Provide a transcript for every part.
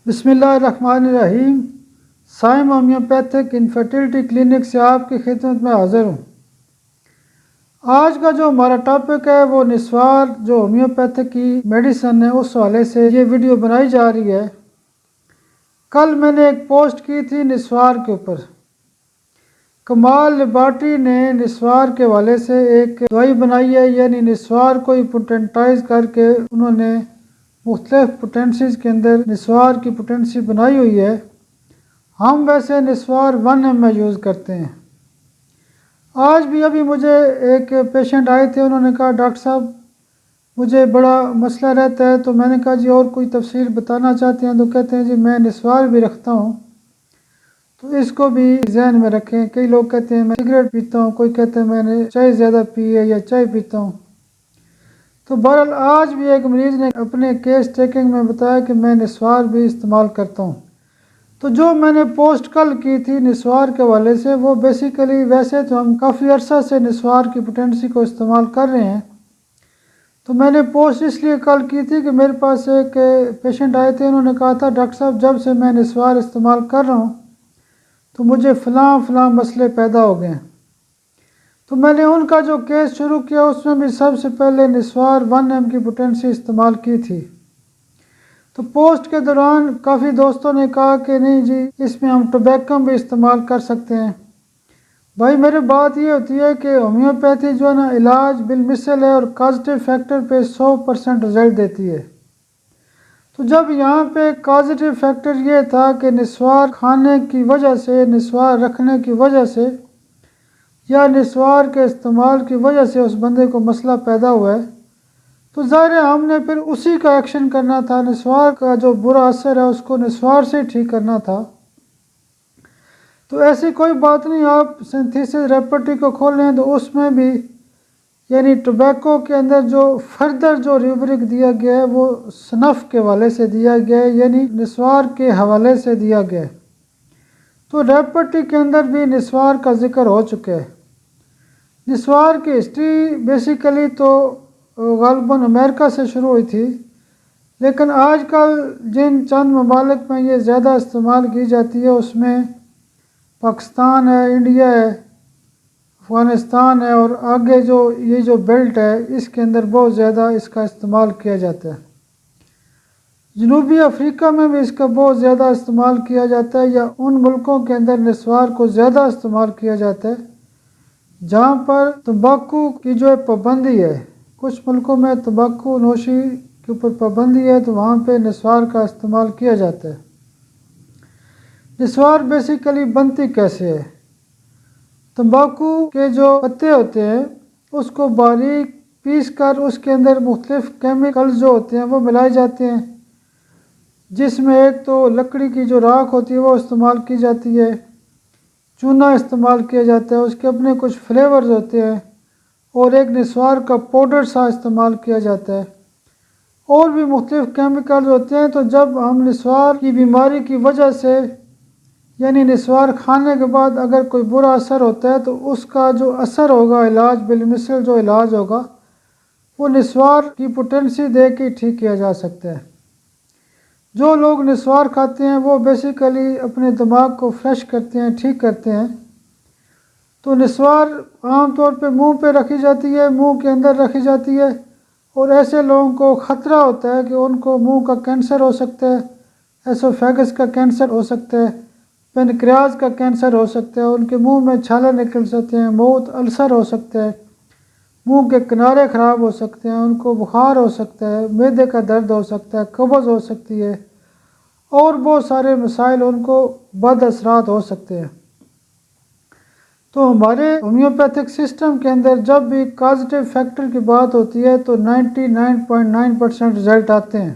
بسم اللہ الرحمن الرحیم۔ سائم ہومیوپیتھک انفرٹیلٹی کلینک سے آپ کی خدمت میں حاضر ہوں۔ آج کا جو ہمارا ٹاپک ہے وہ نسوار جو ہومیوپیتھک کی میڈیسن ہے اس حوالے سے یہ ویڈیو بنائی جا رہی ہے۔ کل میں نے ایک پوسٹ کی تھی نسوار کے اوپر۔ کمال لیبارٹری نے نسوار کے حوالے سے ایک دوائی بنائی ہے، یعنی نسوار کو ہی پوٹنٹائز کر کے انہوں نے مختلف پوٹینسیز کے اندر نسوار کی پوٹینسی بنائی ہوئی ہے۔ ہم ویسے نسوار 1 میں یوز کرتے ہیں۔ آج بھی ابھی مجھے ایک پیشنٹ آئے تھے، انہوں نے کہا ڈاکٹر صاحب مجھے بڑا مسئلہ رہتا ہے، تو میں نے کہا جی اور کوئی تفصیل بتانا چاہتے ہیں؟ تو کہتے ہیں جی میں نسوار بھی رکھتا ہوں، تو اس کو بھی ذہن میں رکھیں۔ کئی لوگ کہتے ہیں میں سگریٹ پیتا ہوں، کوئی کہتے ہیں میں نے چائے زیادہ پی ہے یا چائے پیتا ہوں۔ تو بہرحال آج بھی ایک مریض نے اپنے کیس ٹیکنگ میں بتایا کہ میں نسوار بھی استعمال کرتا ہوں۔ تو جو میں نے پوسٹ کل کی تھی نسوار کے حوالے سے، وہ بیسیکلی ویسے تو ہم کافی عرصہ سے نسوار کی پوٹینسی کو استعمال کر رہے ہیں۔ تو میں نے پوسٹ اس لیے کل کی تھی کہ میرے پاس ایک پیشنٹ آئے تھے، انہوں نے کہا تھا ڈاکٹر صاحب جب سے میں نسوار استعمال کر رہا ہوں تو مجھے فلاں مسئلے پیدا ہو گئے ہیں۔ تو میں نے ان کا جو کیس شروع کیا اس میں بھی سب سے پہلے نسوار 1 کی پوٹینسی استعمال کی تھی۔ تو پوسٹ کے دوران کافی دوستوں نے کہا کہ نہیں جی اس میں ہم ٹوبیکم بھی استعمال کر سکتے ہیں۔ بھائی میری بات یہ ہوتی ہے کہ ہومیوپیتھی جو ہے نا علاج بالمثل ہے اور کازیٹیو فیکٹر پہ 100% رزلٹ دیتی ہے۔ تو جب یہاں پہ کازیٹیو فیکٹر یہ تھا کہ نسوار کھانے کی وجہ سے، نسوار رکھنے کی وجہ سے یا نسوار کے استعمال کی وجہ سے اس بندے کو مسئلہ پیدا ہوا ہے، تو ظاہر ہے ہم نے پھر اسی کا ایکشن کرنا تھا۔ نسوار کا جو برا اثر ہے اس کو نسوار سے ٹھیک کرنا تھا۔ تو ایسی کوئی بات نہیں، آپ سنتھیسس ریپرٹری کو کھولیں تو اس میں بھی یعنی ٹوبیکو کے اندر جو فردر جو ریوبرک دیا گیا ہے وہ سنف کے حوالے سے دیا گیا ہے، یعنی نسوار کے حوالے سے دیا گیا ہے۔ تو ریپرٹری کے اندر بھی نسوار کا ذکر ہو چکا ہے۔ نسوار کی ہسٹری بیسیکلی تو غالباً امریکہ سے شروع ہوئی تھی، لیکن آج کل جن چند ممالک میں یہ زیادہ استعمال کی جاتی ہے اس میں پاکستان ہے، انڈیا ہے، افغانستان ہے، اور آگے جو یہ جو بیلٹ ہے اس کے اندر بہت زیادہ اس کا استعمال کیا جاتا ہے۔ جنوبی افریقہ میں بھی اس کا بہت زیادہ استعمال کیا جاتا ہے، یا ان ملکوں کے اندر نسوار کو زیادہ استعمال کیا جاتا ہے جہاں پر تمباکو کی جو پابندی ہے۔ کچھ ملکوں میں تمباکو نوشی کے اوپر پابندی ہے تو وہاں پہ نسوار کا استعمال کیا جاتا ہے۔ نسوار بیسیکلی بنتی کیسے ہے؟ تمباکو کے جو پتے ہوتے ہیں اس کو باریک پیس کر اس کے اندر مختلف کیمیکلز جو ہوتے ہیں وہ ملائے جاتے ہیں، جس میں ایک تو لکڑی کی جو راکھ ہوتی ہے وہ استعمال کی جاتی ہے، چونا استعمال کیا جاتا ہے، اس کے اپنے کچھ فلیورز ہوتے ہیں، اور ایک نسوار کا پاؤڈر سا استعمال کیا جاتا ہے، اور بھی مختلف کیمیکلز ہوتے ہیں۔ تو جب ہم نسوار کی بیماری کی وجہ سے یعنی نسوار کھانے کے بعد اگر کوئی برا اثر ہوتا ہے تو اس کا جو اثر ہوگا، علاج بالمثل جو علاج ہوگا وہ نسوار کی پوٹینسی دے کے ٹھیک کیا جا سکتا ہے۔ جو لوگ نسوار کھاتے ہیں وہ بیسیکلی اپنے دماغ کو فریش کرتے ہیں، ٹھیک کرتے ہیں۔ تو نسوار عام طور پہ منہ پہ رکھی جاتی ہے، منہ کے اندر رکھی جاتی ہے، اور ایسے لوگوں کو خطرہ ہوتا ہے کہ ان کو منہ کا کینسر ہو سکتا ہے، ایسوفیگس کا کینسر ہو سکتا ہے، پینکریاز کا کینسر ہو سکتا ہے، ان کے منہ میں چھالے نکل سکتے ہیں، موت السر ہو سکتا ہے، منہ کے کنارے خراب ہو سکتے ہیں، ان کو بخار ہو سکتا ہے، معدے کا درد ہو سکتا ہے، قبض ہو سکتی ہے، اور بہت سارے مسائل ان کو بد اثرات ہو سکتے ہیں۔ تو ہمارے ہومیوپیتھک سسٹم کے اندر جب بھی کازیٹیو فیکٹر کی بات ہوتی ہے تو 99.9% رزلٹ آتے ہیں۔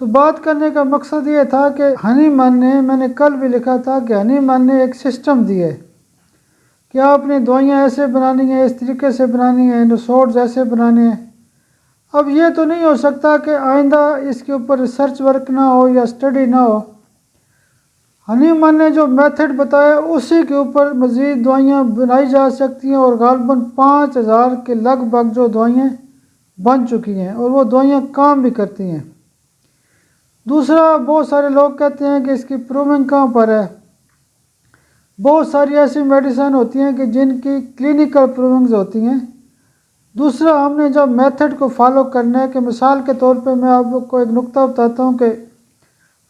تو بات کرنے کا مقصد یہ تھا کہ ہنی من نے، میں نے کل بھی لکھا تھا کہ ہنی من نے ایک سسٹم دیا ہے کہ آپ نے دوائیاں ایسے بنانی ہیں، اس طریقے سے بنانی ہیں، نسوڈز ایسے بنانے ہیں۔ اب یہ تو نہیں ہو سکتا کہ آئندہ اس کے اوپر ریسرچ ورک نہ ہو یا اسٹڈی نہ ہو۔ ہنی من نے جو میتھڈ بتایا اسی کے اوپر مزید دوائیاں بنائی جا سکتی ہیں، اور غالباً 5000 کے لگ بھگ جو دوائیاں بن چکی ہیں، اور وہ دوائیاں کام بھی کرتی ہیں۔ دوسرا، بہت سارے لوگ کہتے ہیں کہ اس کی پروونگ کہاں پر ہے؟ بہت ساری ایسی میڈیسن ہوتی ہیں کہ جن کی کلینکل پروونگز ہوتی ہیں۔ دوسرا، ہم نے جب میتھڈ کو فالو کرنا ہے، کہ مثال کے طور پہ میں آپ کو ایک نقطہ بتاتا ہوں کہ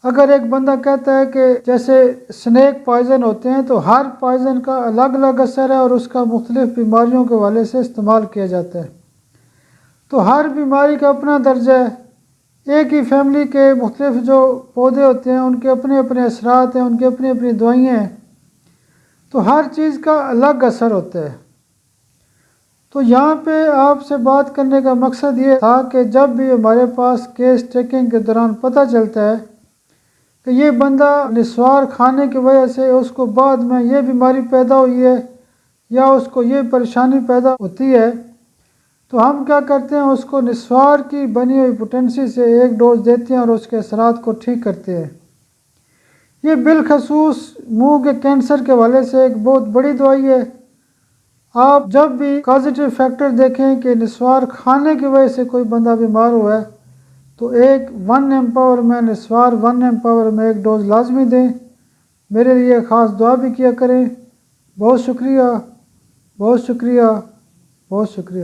اگر ایک بندہ کہتا ہے کہ جیسے سنیک پوائزن ہوتے ہیں، تو ہر پوائزن کا الگ الگ اثر ہے اور اس کا مختلف بیماریوں کے حوالے سے استعمال کیا جاتا ہے، تو ہر بیماری کا اپنا درجہ ہے۔ ایک ہی فیملی کے مختلف جو پودے ہوتے ہیں ان کے اپنے اپنے اثرات ہیں، ان کی اپنی اپنی دوائیاں ہیں، تو ہر چیز کا الگ اثر ہوتا ہے۔ تو یہاں پہ آپ سے بات کرنے کا مقصد یہ تھا کہ جب بھی ہمارے پاس کیس ٹیکنگ کے دوران پتہ چلتا ہے کہ یہ بندہ نسوار کھانے کی وجہ سے اس کو بعد میں یہ بیماری پیدا ہوئی ہے یا اس کو یہ پریشانی پیدا ہوتی ہے، تو ہم کیا کرتے ہیں، اس کو نسوار کی بنی ہوئی پوٹنسی سے ایک ڈوز دیتے ہیں اور اس کے اثرات کو ٹھیک کرتے ہیں۔ یہ بالخصوص منہ کے کینسر کے حوالے سے ایک بہت بڑی دوائی ہے۔ آپ جب بھی کازیٹیو فیکٹر دیکھیں کہ نسوار کھانے کی وجہ سے کوئی بندہ بیمار ہوا ہے، تو ایک 1 ایمپاور میں نسوار 1 ایمپاور میں ایک ڈوز لازمی دیں۔ میرے لیے خاص دعا بھی کیا کریں۔ بہت شکریہ، بہت شکریہ، بہت شکریہ۔